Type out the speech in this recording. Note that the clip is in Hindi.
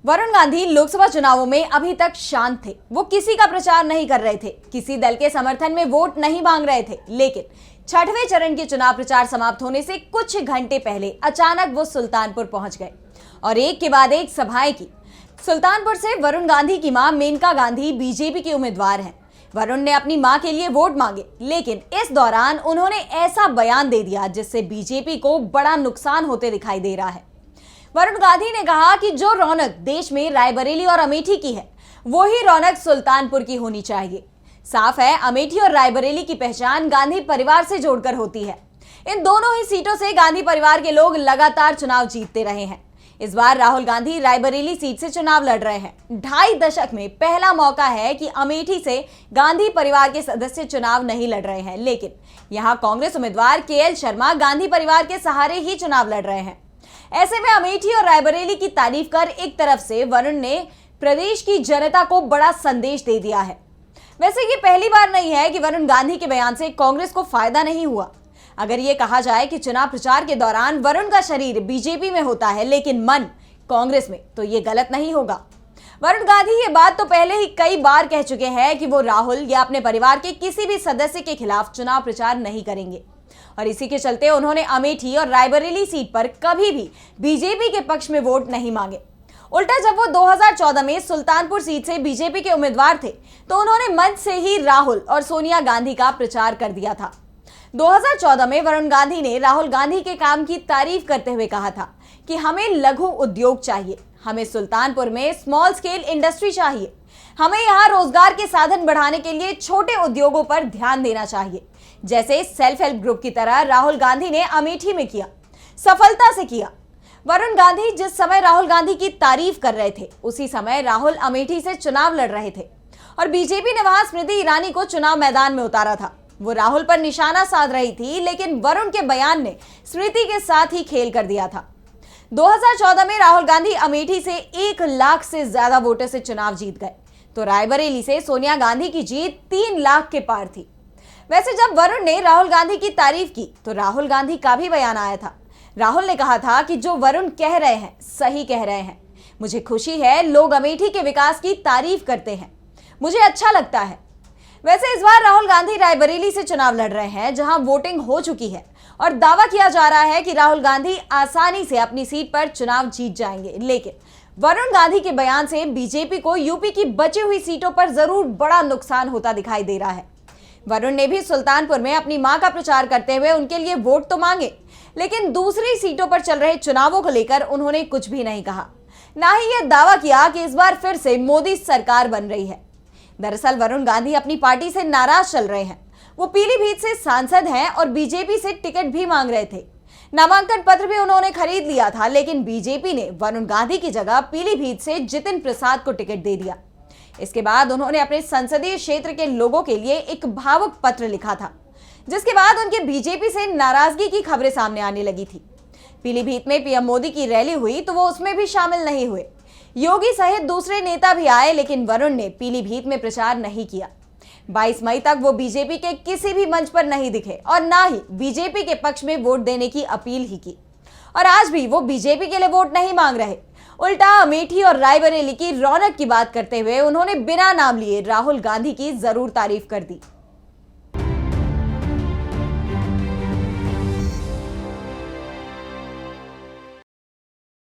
वरुण गांधी लोकसभा चुनावों में अभी तक शांत थे। वो किसी का प्रचार नहीं कर रहे थे, किसी दल के समर्थन में वोट नहीं मांग रहे थे। लेकिन छठवें चरण के चुनाव प्रचार समाप्त होने से कुछ घंटे पहले अचानक वो सुल्तानपुर पहुंच गए और एक के बाद एक सभाएं की। सुल्तानपुर से वरुण गांधी की मां मेनका गांधी बीजेपी की उम्मीदवार हैं। वरुण ने अपनी मां के लिए वोट मांगे, लेकिन इस दौरान उन्होंने ऐसा बयान दे दिया जिससे बीजेपी को बड़ा नुकसान होते दिखाई दे रहा है। वरुण गांधी ने कहा कि जो रौनक देश में रायबरेली और अमेठी की है, वही रौनक सुल्तानपुर की होनी चाहिए। साफ है, अमेठी और रायबरेली की पहचान गांधी परिवार से जोड़कर होती है। इन दोनों ही सीटों से गांधी परिवार के लोग लगातार चुनाव जीतते रहे हैं। इस बार राहुल गांधी रायबरेली सीट से चुनाव लड़ रहे हैं। 2.5 दशक में पहला मौका है कि अमेठी से गांधी परिवार के सदस्य चुनाव नहीं लड़ रहे हैं, लेकिन यहां कांग्रेस उम्मीदवार केएल शर्मा गांधी परिवार के सहारे ही चुनाव लड़ रहे हैं। ऐसे में अमेठी और रायबरेली की तारीफ कर एक तरफ से वरुण ने प्रदेश की जनता को बड़ा संदेश दे दिया है। वैसे ये पहली बार नहीं है कि वरुण गांधी के बयान से कांग्रेस को फायदा नहीं हुआ। अगर ये कहा जाए कि चुनाव प्रचार के दौरान वरुण का शरीर बीजेपी में होता है लेकिन मन कांग्रेस में, तो ये गलत नहीं होगा। वरुण गांधी ये बात तो पहले ही कई बार कह चुके हैं कि वो राहुल या अपने परिवार के किसी भी सदस्य के खिलाफ चुनाव प्रचार नहीं करेंगे और इसी के चलते उन्होंने अमेठी और रायबरेली सीट पर कभी भी बीजेपी के पक्ष में वोट नहीं मांगे। उल्टा जब वो 2014 में सुल्तानपुर सीट से बीजेपी के उम्मीदवार थे, तो उन्होंने मंच से ही राहुल और सोनिया गांधी का प्रचार कर दिया था। 2014 में वरुण गांधी ने राहुल गांधी के काम की तारीफ करते हुए कहा था कि हमें लघु उद्योग चाहिए, हमें सुल्तानपुर में स्मॉल स्केल इंडस्ट्री चाहिए, हमें यहाँ रोजगार के साधन बढ़ाने के लिए छोटे उद्योगों पर ध्यान देना चाहिए, जैसे सेल्फ हेल्प ग्रुप की तरह राहुल गांधी ने अमेठी में किया, सफलता से किया। वरुण गांधी जिस समय राहुल गांधी की तारीफ कर रहे थे, उसी समय राहुल अमेठी से चुनाव लड़ रहे थे और बीजेपी ने वहां स्मृति ईरानी को चुनाव मैदान में उतारा था। वो राहुल पर निशाना साध रही थी, लेकिन वरुण के बयान ने स्मृति के साथ ही खेल कर दिया था। 2014 में राहुल गांधी अमेठी से 1 लाख से ज्यादा वोटों से चुनाव जीत गए, तो रायबरेली से सोनिया गांधी की जीत 3 लाख के पार थी। वैसे जब वरुण ने राहुल गांधी की तारीफ की, तो राहुल गांधी का भी बयान आया था। राहुल ने कहा था कि जो वरुण कह रहे हैं सही कह रहे हैं। मुझे खुशी है, लोग अमेठी के विकास की तारीफ करते हैं, मुझे अच्छा लगता है। वैसे इस बार राहुल गांधी रायबरेली से चुनाव लड़ रहे हैं, जहां वोटिंग हो चुकी है और दावा किया जा रहा है कि राहुल गांधी आसानी से अपनी सीट पर चुनाव जीत जाएंगे। लेकिन वरुण गांधी के बयान से बीजेपी को यूपी की बची हुई सीटों पर जरूर बड़ा नुकसान होता दिखाई दे रहा है। वरुण ने भी सुल्तानपुर में अपनी मां का प्रचार करते हुए उनके लिए वोट तो मांगे, लेकिन दूसरी सीटों पर चल रहे चुनावों को लेकर उन्होंने कुछ भी नहीं कहा। ना ही यह दावा किया कि इस बार फिर से मोदी सरकार बन रही है। दरअसल वरुण गांधी अपनी पार्टी से नाराज चल रहे हैं। वो पीलीभीत से सांसद हैं और बीजेपी से टिकट भी मांग रहे थे। नामांकन पत्र भी उन्होंने खरीद लिया था, लेकिन बीजेपी ने वरुण गांधी की जगह पीलीभीत से जितिन प्रसाद को टिकट दे दिया। इसके बाद उन्होंने अपने संसदीय क्षेत्र के लोगों के लिए एक भावुक पत्र लिखा था, जिसके बाद उनके बीजेपी से नाराजगी की खबरें सामने आने लगी थी। पीलीभीत में पीएम मोदी की रैली हुई, तो वो उसमें भी शामिल नहीं हुए। योगी सहित दूसरे नेता भी आए, लेकिन वरुण ने पीलीभीत में प्रचार नहीं किया। 22 मई तक वो बीजेपी के किसी भी मंच पर नहीं दिखे और ना ही बीजेपी के पक्ष में वोट देने की अपील ही की। और आज भी वो बीजेपी के लिए वोट नहीं मांग रहे। उल्टा अमेठी और रायबरेली की रौनक की बात करते हुए उन्होंने बिना नाम लिए राहुल गांधी की जरूर तारीफ कर दी।